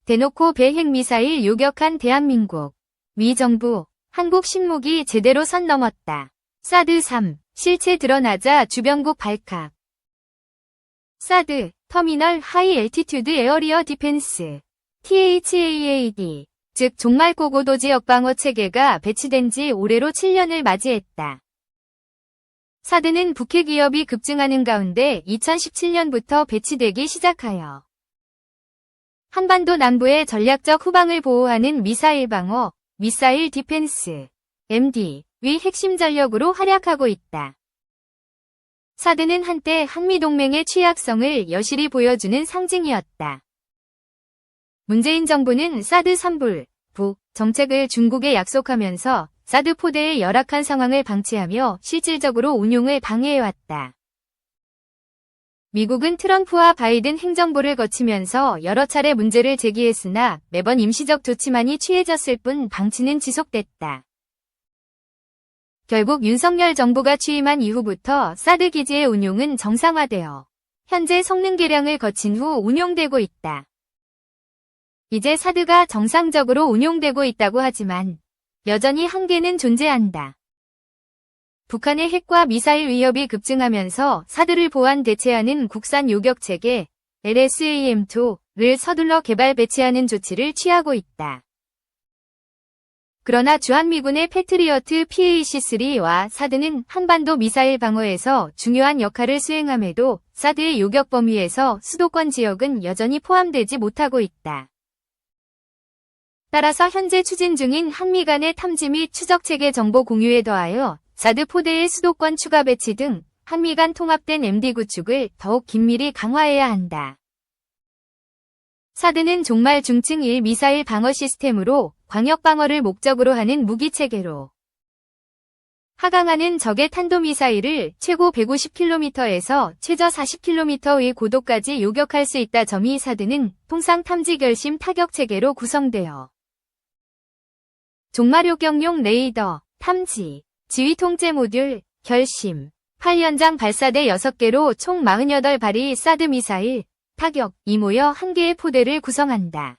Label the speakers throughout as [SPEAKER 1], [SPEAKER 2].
[SPEAKER 1] 대놓고 배 핵미사일 요격한 대한민국. 미 정부, 한국 신무기 제대로 선 넘었다. 사드 3, 실체 드러나자 주변국 발칵. 사드, 터미널 하이 엘티튜드 에어리어 디펜스. THAAD, 즉 종말 고고도 지역 방어 체계가 배치된 지 올해로 7년을 맞이했다. 사드는 북핵 위협이 급증하는 가운데 2017년부터 배치되기 시작하여 한반도 남부의 전략적 후방을 보호하는 미사일 방어, 미사일 디펜스, MD의 핵심 전력으로 활약하고 있다. 사드는 한때 한미동맹의 취약성을 여실히 보여주는 상징이었다. 문재인 정부는 사드 3불, 북 정책을 중국에 약속하면서 사드 포대의 열악한 상황을 방치하며 실질적으로 운용을 방해해왔다. 미국은 트럼프와 바이든 행정부를 거치면서 여러 차례 문제를 제기했으나 매번 임시적 조치만이 취해졌을 뿐 방치는 지속됐다. 결국 윤석열 정부가 취임한 이후부터 사드 기지의 운용은 정상화되어 현재 성능 개량을 거친 후 운용되고 있다. 이제 사드가 정상적으로 운용되고 있다고 하지만 여전히 한계는 존재한다. 북한의 핵과 미사일 위협이 급증하면서 사드를 보완 대체하는 국산 요격체계 LSAM-2를 서둘러 개발 배치하는 조치를 취하고 있다. 그러나 주한미군의 패트리어트 PAC-3와 사드는 한반도 미사일 방어에서 중요한 역할을 수행함에도 사드의 요격 범위에서 수도권 지역은 여전히 포함되지 못하고 있다. 따라서 현재 추진 중인 한미 간의 탐지 및 추적체계 정보 공유에 더하여 사드 포대의 수도권 추가 배치 등 한미 간 통합된 MD 구축을 더욱 긴밀히 강화해야 한다. 사드는 종말 중층 1 미사일 방어 시스템으로 광역 방어를 목적으로 하는 무기체계로 하강하는 적의 탄도미사일을 최고 150km에서 최저 40km의 고도까지 요격할 수 있다. 점이 사드는 통상 탐지 결심 타격체계로 구성되어 종말 요격용 레이더, 탐지, 지휘 통제 모듈, 결심, 8연장 발사대 6개로 총 48발이 사드 미사일, 타격이 모여 한 개의 포대를 구성한다.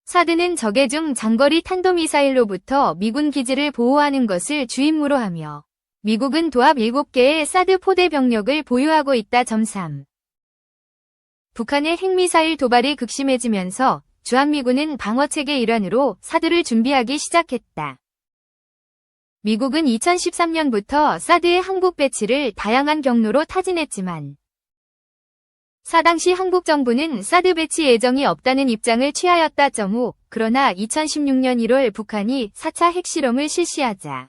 [SPEAKER 1] 사드는 적의 중 장거리 탄도미사일로부터 미군 기지를 보호하는 것을 주임무로 하며 미국은 도합 7개의 사드 포대 병력을 보유하고 있다. 점 3. 북한의 핵미사일 도발이 극심해지면서 주한미군은 방어체계 일환으로 사드를 준비하기 시작했다. 미국은 2013년부터 사드의 한국 배치를 다양한 경로로 타진했지만 당시 한국 정부는 사드 배치 예정이 없다는 입장을 취하였다. 5. 그러나 2016년 1월 북한이 4차 핵실험을 실시하자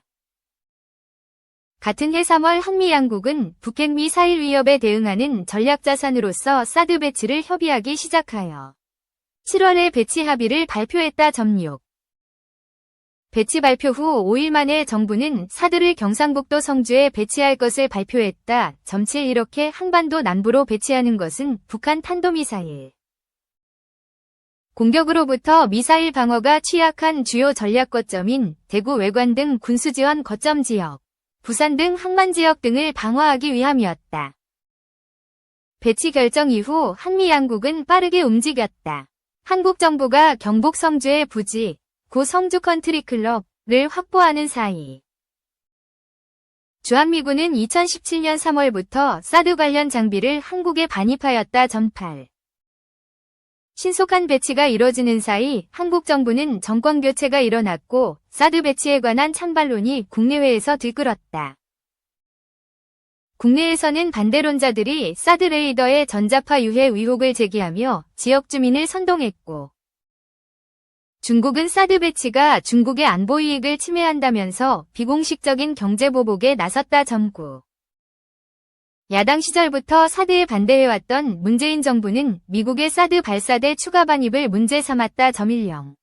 [SPEAKER 1] 같은 해 3월 한미 양국은 북핵 미사일 위협에 대응하는 전략자산으로서 사드 배치를 협의하기 시작하여 7월에 배치 합의를 발표했다. 6. 배치 발표 후 5일 만에 정부는 사드를 경상북도 성주에 배치할 것을 발표했다. 7. 이렇게 한반도 남부로 배치하는 것은 북한 탄도미사일 공격으로부터 미사일 방어가 취약한 주요 전략 거점인 대구 외관 등 군수지원 거점 지역, 부산 등 항만 지역 등을 방어하기 위함이었다. 배치 결정 이후 한미 양국은 빠르게 움직였다. 한국 정부가 경북 성주의 부지, 고 성주 컨트리클럽을 확보하는 사이 주한미군은 2017년 3월부터 사드 관련 장비를 한국에 반입하였다. 8. 신속한 배치가 이뤄지는 사이 한국 정부는 정권 교체가 일어났고 사드 배치에 관한 찬반론이 국내외에서 들끓었다. 국내에서는 반대론자들이 사드 레이더의 전자파 유해 의혹을 제기하며 지역 주민을 선동했고 중국은 사드 배치가 중국의 안보 이익을 침해한다면서 비공식적인 경제보복에 나섰다. 9. 야당 시절부터 사드에 반대해왔던 문재인 정부는 미국의 사드 발사대 추가 반입을 문제 삼았다. 10.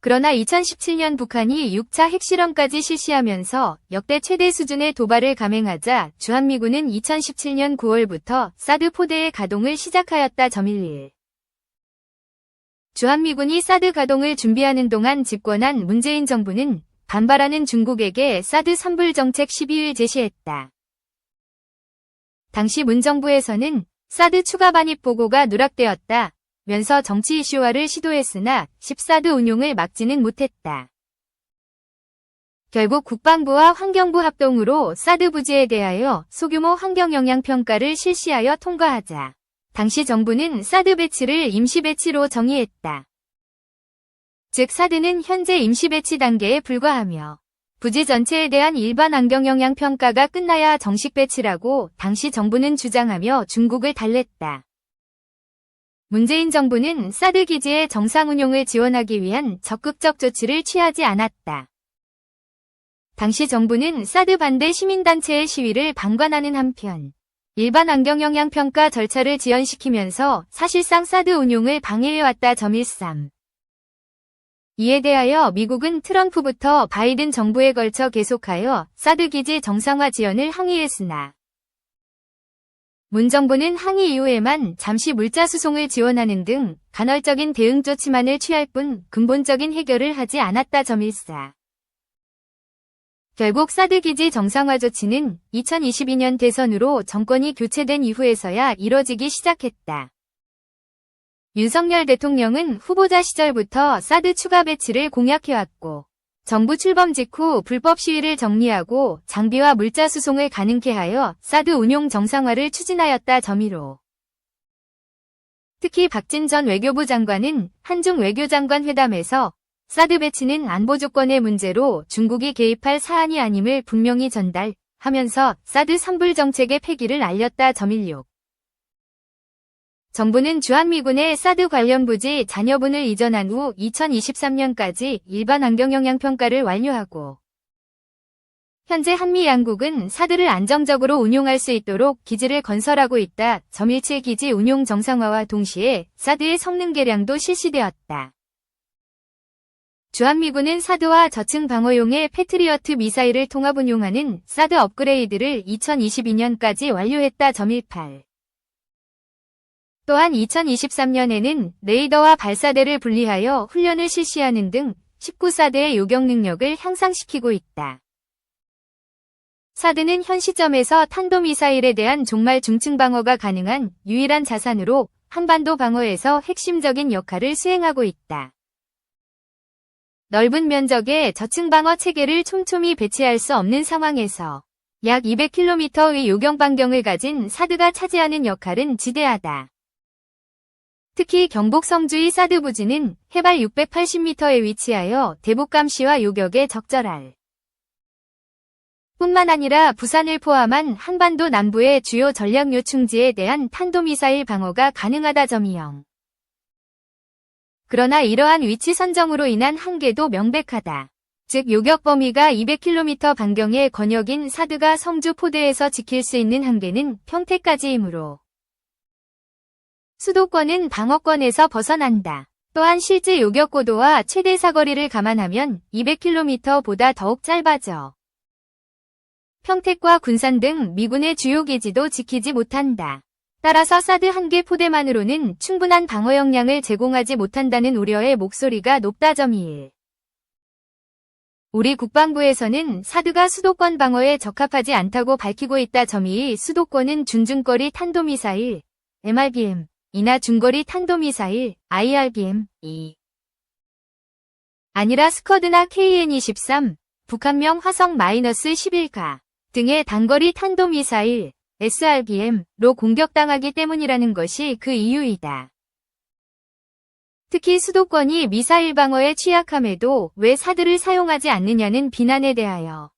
[SPEAKER 1] 그러나 2017년 북한이 6차 핵실험까지 실시하면서 역대 최대 수준의 도발을 감행하자 주한미군은 2017년 9월부터 사드 포대의 가동을 시작하였다. 11. 주한미군이 사드 가동을 준비하는 동안 집권한 문재인 정부는 반발하는 중국에게 사드 3불 정책 12일 제시했다. 당시 문 정부에서는 사드 추가 반입 보고가 누락되었다. 면서 정치 이슈화를 시도했으나 10사드 운용을 막지는 못했다. 결국 국방부와 환경부 합동으로 사드 부지에 대하여 소규모 환경영향평가를 실시하여 통과하자 당시 정부는 사드 배치를 임시배치로 정의했다. 즉 사드는 현재 임시배치 단계에 불과하며 부지 전체에 대한 일반 환경영향평가가 끝나야 정식 배치라고 당시 정부는 주장하며 중국을 달랬다. 문재인 정부는 사드 기지의 정상 운용을 지원하기 위한 적극적 조치를 취하지 않았다. 당시 정부는 사드 반대 시민단체의 시위를 방관하는 한편 일반 환경영향평가 절차를 지연시키면서 사실상 사드 운용을 방해해왔다. 13. 이에 대하여 미국은 트럼프부터 바이든 정부에 걸쳐 계속하여 사드 기지 정상화 지연을 항의했으나 문 정부는 항의 이후에만 잠시 물자 수송을 지원하는 등 간헐적인 대응 조치만을 취할 뿐 근본적인 해결을 하지 않았다. 14. 결국 사드 기지 정상화 조치는 2022년 대선으로 정권이 교체된 이후에서야 이뤄지기 시작했다. 윤석열 대통령은 후보자 시절부터 사드 추가 배치를 공약해왔고 정부 출범 직후 불법 시위를 정리하고 장비와 물자 수송을 가능케 하여 사드 운용 정상화를 추진하였다. 1호. 특히 박진 전 외교부 장관은 한중 외교장관 회담에서 사드 배치는 안보 조건의 문제로 중국이 개입할 사안이 아님을 분명히 전달하면서 사드 선불 정책의 폐기를 알렸다. 16. 정부는 주한미군의 사드 관련 부지 잔여분을 이전한 후 2023년까지 일반 환경영향평가를 완료하고 현재 한미 양국은 사드를 안정적으로 운용할 수 있도록 기지를 건설하고 있다. 17 기지 운용 정상화와 동시에 사드의 성능 개량도 실시되었다. 주한미군은 사드와 저층 방어용의 패트리어트 미사일을 통합 운용하는 사드 업그레이드를 2022년까지 완료했다. 18. 또한 2023년에는 레이더와 발사대를 분리하여 훈련을 실시하는 등 19사드의 요격 능력을 향상시키고 있다. 사드는 현 시점에서 탄도미사일에 대한 종말 중층 방어가 가능한 유일한 자산으로 한반도 방어에서 핵심적인 역할을 수행하고 있다. 넓은 면적의 저층 방어 체계를 촘촘히 배치할 수 없는 상황에서 약 200km의 요격 반경을 가진 사드가 차지하는 역할은 지대하다. 특히 경북 성주의 사드 부지는 해발 680m에 위치하여 대북 감시와 요격에 적절할 뿐만 아니라 부산을 포함한 한반도 남부의 주요 전략 요충지에 대한 탄도미사일 방어가 가능하다. 2형. 그러나 이러한 위치 선정으로 인한 한계도 명백하다. 즉 요격 범위가 200km 반경의 권역인 사드가 성주 포대에서 지킬 수 있는 한계는 평택까지이므로 수도권은 방어권에서 벗어난다. 또한 실제 요격 고도와 최대 사거리를 감안하면 200km보다 더욱 짧아져 평택과 군산 등 미군의 주요 기지도 지키지 못한다. 따라서 사드 한 개 포대만으로는 충분한 방어 역량을 제공하지 못한다는 우려의 목소리가 높다. 1. 우리 국방부에서는 사드가 수도권 방어에 적합하지 않다고 밝히고 있다. 2. 수도권은 준중거리 탄도미사일 MRBM 이나 중거리 탄도미사일 IRBM 2. 아니라 스커드나 KN-23 북한명 화성-11가 등의 단거리 탄도미사일 SRBM로 공격당하기 때문이라는 것이 그 이유이다. 특히 수도권이 미사일 방어에 취약함에도 왜 사드를 사용하지 않느냐는 비난에 대하여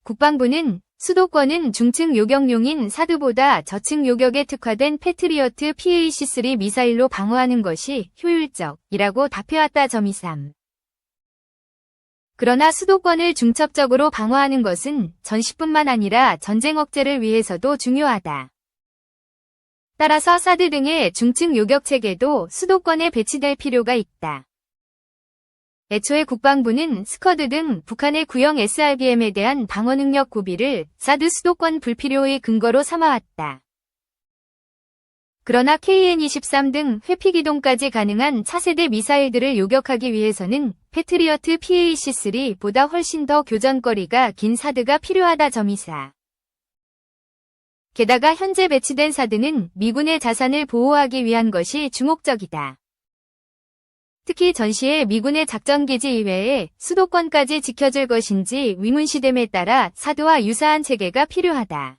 [SPEAKER 1] 국방부는 수도권은 중층 요격용인 사드보다 저층 요격에 특화된 패트리어트 PAC-3 미사일로 방어하는 것이 효율적이라고 답해왔다. 23. 그러나 수도권을 중첩적으로 방어하는 것은 전시뿐만 아니라 전쟁 억제를 위해서도 중요하다. 따라서 사드 등의 중층 요격 체계도 수도권에 배치될 필요가 있다. 애초에 국방부는 스커드 등 북한의 구형 SRBM에 대한 방어 능력 구비를 사드 수도권 불필요의 근거로 삼아왔다. 그러나 KN-23 등 회피 기동까지 가능한 차세대 미사일들을 요격하기 위해서는 패트리어트 PAC-3보다 훨씬 더 교전거리가 긴 사드가 필요하다. 24. 게다가 현재 배치된 사드는 미군의 자산을 보호하기 위한 것이 주목적이다. 특히 전시에 미군의 작전기지 이외에 수도권까지 지켜줄 것인지 위문시됨에 따라 사드와 유사한 체계가 필요하다.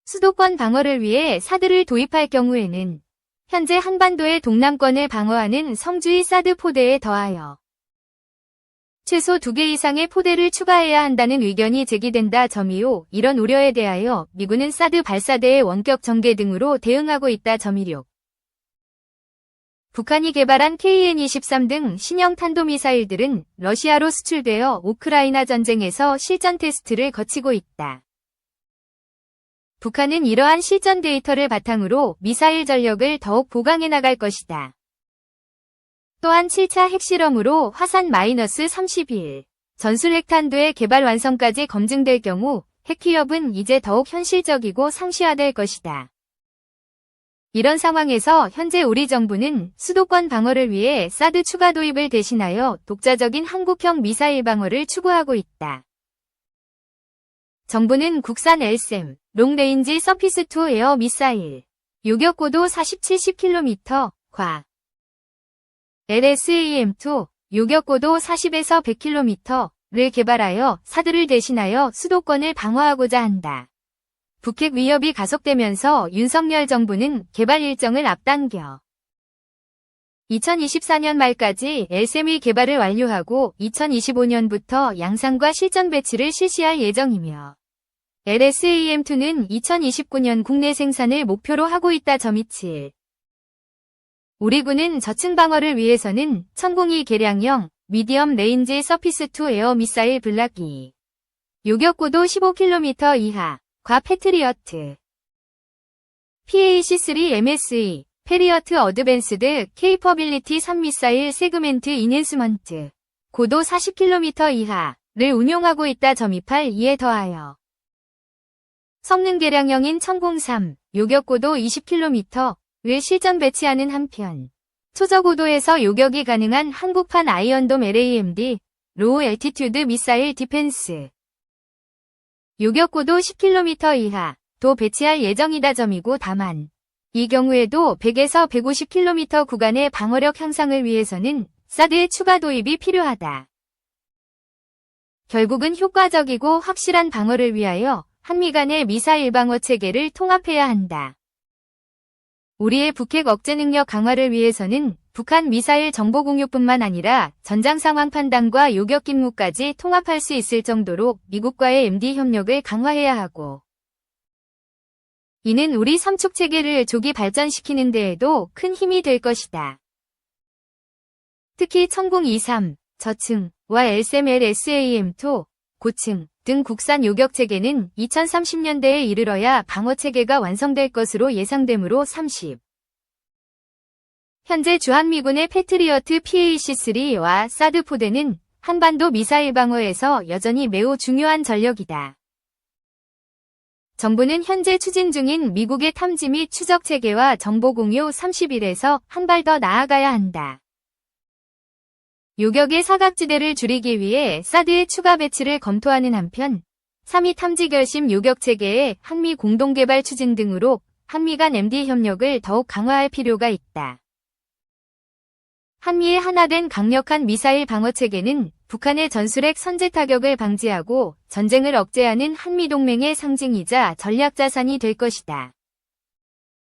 [SPEAKER 1] 수도권 방어를 위해 사드를 도입할 경우에는 현재 한반도의 동남권을 방어하는 성주의 사드 포대에 더하여 최소 2개 이상의 포대를 추가해야 한다는 의견이 제기된다. 점이오. 이런 우려에 대하여 미군은 사드 발사대의 원격 전개 등으로 대응하고 있다. 점이륙. 북한이 개발한 KN-23 등 신형 탄도미사일들은 러시아로 수출되어 우크라이나 전쟁에서 실전 테스트를 거치고 있다. 북한은 이러한 실전 데이터를 바탕으로 미사일 전력을 더욱 보강해 나갈 것이다. 또한 7차 핵실험으로 화산-31 전술 핵탄두의 개발 완성까지 검증될 경우 핵위협은 이제 더욱 현실적이고 상시화될 것이다. 이런 상황에서 현재 우리 정부는 수도권 방어를 위해 사드 추가 도입을 대신하여 독자적인 한국형 미사일 방어를 추구하고 있다. 정부는 국산 LSAM, 롱레인지 서피스 투 에어 미사일, 요격고도 40-70km, 과 LSAM-2, 요격고도 40에서 100km를 개발하여 사드를 대신하여 수도권을 방어하고자 한다. 북핵 위협이 가속되면서 윤석열 정부는 개발 일정을 앞당겨 2024년 말까지 LSAM의 개발을 완료하고 2025년부터 양산과 실전 배치를 실시할 예정이며 LSAM-2는 2029년 국내 생산을 목표로 하고 있다. 점이 7. 우리 군은 저층 방어를 위해서는 1002 개량형 미디엄 레인지 서피스 투 에어 미사일 블락기, 요격고도 15km 이하 과 패트리어트, PAC-3 MSE, 페리어트 어드밴스드 케이퍼빌리티 3 미사일 세그멘트 인핸스먼트, 고도 40km 이하를 운용하고 있다. 점 28. 이에 더하여 성능 개량형인 1003, 요격고도 20km를 실전 배치하는 한편 초저고도에서 요격이 가능한 한국판 아이언돔 LAMD, 로우 엘티튜드 미사일 디펜스, 요격고도 10km 이하도 배치할 예정이다. 점이고 다만 이 경우에도 100에서 150km 구간의 방어력 향상을 위해서는 사드의 추가 도입이 필요하다. 결국은 효과적이고 확실한 방어를 위하여 한미 간의 미사일 방어 체계를 통합해야 한다. 우리의 북핵 억제 능력 강화를 위해서는 북한 미사일 정보 공유뿐만 아니라 전장 상황 판단과 요격 임무까지 통합할 수 있을 정도로 미국과의 MD 협력을 강화해야 하고, 이는 우리 삼축 체계를 조기 발전시키는 데에도 큰 힘이 될 것이다. 특히 1023 저층과 LSAM, LSAM-2 고층 등 국산 요격 체계는 2030년대에 이르러야 방어 체계가 완성될 것으로 예상되므로 30. 현재 주한미군의 패트리어트 PAC-3와 사드 포대는 한반도 미사일 방어에서 여전히 매우 중요한 전력이다. 정부는 현재 추진 중인 미국의 탐지 및 추적 체계와 정보 공유 31에서 한 발 더 나아가야 한다. 요격의 사각지대를 줄이기 위해 사드의 추가 배치를 검토하는 한편 3위 탐지 결심 요격 체계의 한미 공동개발 추진 등으로 한미 간 MD 협력을 더욱 강화할 필요가 있다. 한미의 하나된 강력한 미사일 방어 체계는 북한의 전술핵 선제 타격을 방지하고 전쟁을 억제하는 한미 동맹의 상징이자 전략 자산이 될 것이다.